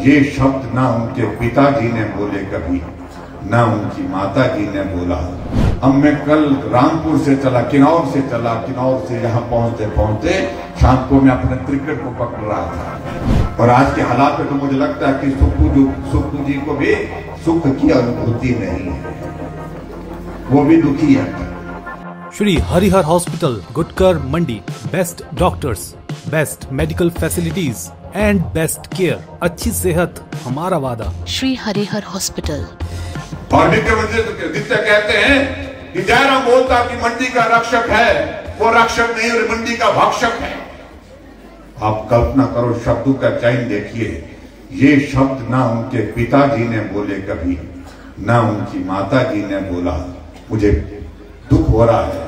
ये शब्द ना उनके पिताजी ने बोले कभी, ना उनकी माता जी ने बोला। अब मैं कल रामपुर से चला, किन्नौर से यहाँ पहुंचते पहुंचते शाम को मैं अपने क्रिकेट को पकड़ रहा था। और आज के हालात पे तो मुझे लगता है कि सुक्खू जी को भी सुख की अनुभूति नहीं है, वो भी दुखी है। Shri Harihar hospital, Gutkar Mandi. Best doctors, best medical facilities and best care. अच्छी सेहत हमारा वादा। श्री हरिहर हॉस्पिटल। और नित्य कहते हैं कि जयराम बोलता कि मंडी का रक्षक है, वो रक्षक नहीं और मंडी का भक्षक है। आप कल्पना करो, शब्दों का चयन देखिए। ये शब्द ना उनके पिताजी ने बोले कभी, ना उनकी माता जी ने बोला। मुझे दुख हो रहा है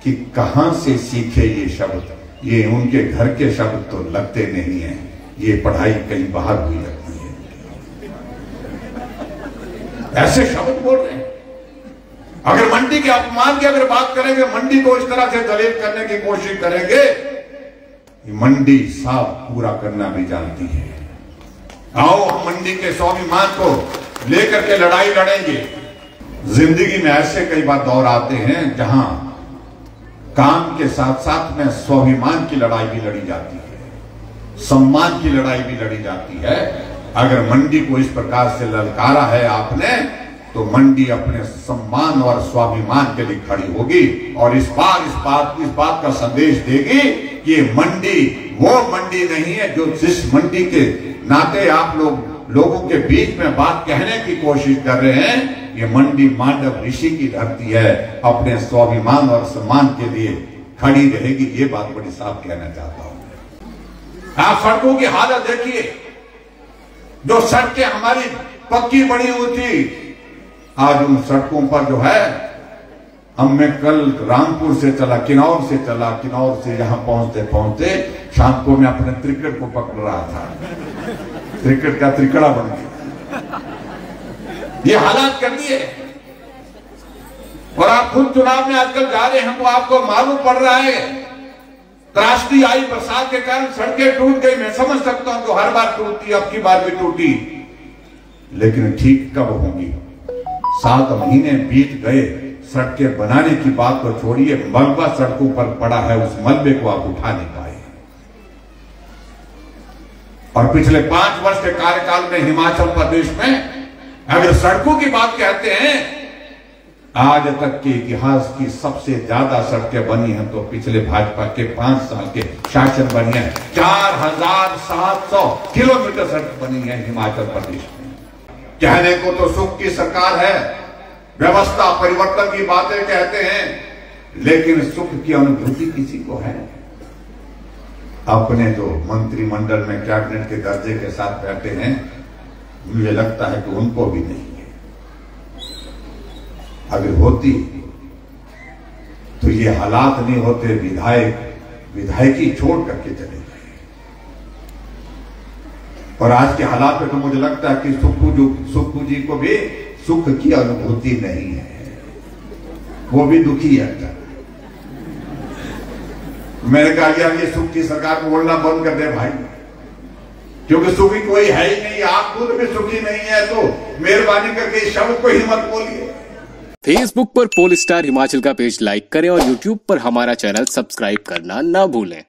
कि कहां से सीखे ये शब्द। ये उनके घर के शब्द तो लगते नहीं है, ये पढ़ाई कहीं बाहर हुई लगती है। ऐसे शब्द बोल रहे हैं। अगर मंडी के अपमान की अगर बात करेंगे, मंडी को इस तरह से दलित करने की कोशिश करेंगे, मंडी साफ पूरा करना भी जानती है। आओ हम मंडी के स्वाभिमान को लेकर के लड़ाई लड़ेंगे। जिंदगी में ऐसे कई बार दौर आते हैं जहां काम के साथ साथ में स्वाभिमान की लड़ाई भी लड़ी जाती है, सम्मान की लड़ाई भी लड़ी जाती है। अगर मंडी को इस प्रकार से ललकारा है आपने, तो मंडी अपने सम्मान और स्वाभिमान के लिए खड़ी होगी और इस बात का संदेश देगी कि ये मंडी वो मंडी नहीं है जो जिस मंडी के नाते आप लोगों के बीच में बात कहने की कोशिश कर रहे हैं। ये मंडी मांडव ऋषि की धरती है, अपने स्वाभिमान और सम्मान के लिए खड़ी रहेगी। ये बात बड़ी साफ कहना चाहता हूं। आप सड़कों की हालत देखिए, जो सड़कें हमारी पक्की बनी हुई थी, आज उन सड़कों पर जो है, अब मैं कल रामपुर से चला, किन्नौर से यहाँ पहुंचते पहुंचते शाम को मैं अपने क्रिकेट को पकड़ रहा था। क्रिकेट का त्रिकड़ा बन गया। ये हालात कर दिए। और आप खुद चुनाव में आजकल जा रहे हैं तो आपको मालूम पड़ रहा है, त्रासदी आई बरसात के कारण, सड़कें टूट गई। मैं समझ सकता हूं, तो हर बार टूटती, अब की बार भी टूटी, लेकिन ठीक कब होंगी? 7 महीने बीत गए, सड़कें बनाने की बात तो छोड़िए, मलबा सड़कों पर पड़ा है, उस मलबे को आप उठा नहीं पाए। और पिछले 5 वर्ष के कार्यकाल में हिमाचल प्रदेश में अगर सड़कों की बात कहते हैं, आज तक के इतिहास की सबसे ज्यादा सड़कें बनी हैं तो पिछले भाजपा के 5 साल के शासन बनी है। 4700 किलोमीटर सड़क बनी है हिमाचल प्रदेश में। कहने को तो सुख की सरकार है, व्यवस्था परिवर्तन की बातें कहते हैं, लेकिन सुख की अनुभूति किसी को है? अपने जो मंत्रिमंडल में कैबिनेट के दर्जे के साथ बैठे हैं, मुझे लगता है कि उनको भी नहीं है। अगर होती तो ये हालात नहीं होते। विधायकी छोड़ करके चले गए। और आज के हालात पे तो मुझे लगता है कि सुक्खू जी को भी सुख की अनुभूति नहीं है, वो भी दुखी है। मैंने कहा यार, ये सुख की सरकार को बोलना बंद कर दे भाई, क्योंकि सुखी कोई है ही नहीं। आप खुद भी सुखी नहीं है, तो मेहरबानी करके इस शब्द को ही मत बोलिए। फेसबुक पर पोल स्टार हिमाचल का पेज लाइक करें और यूट्यूब पर हमारा चैनल सब्सक्राइब करना ना भूलें।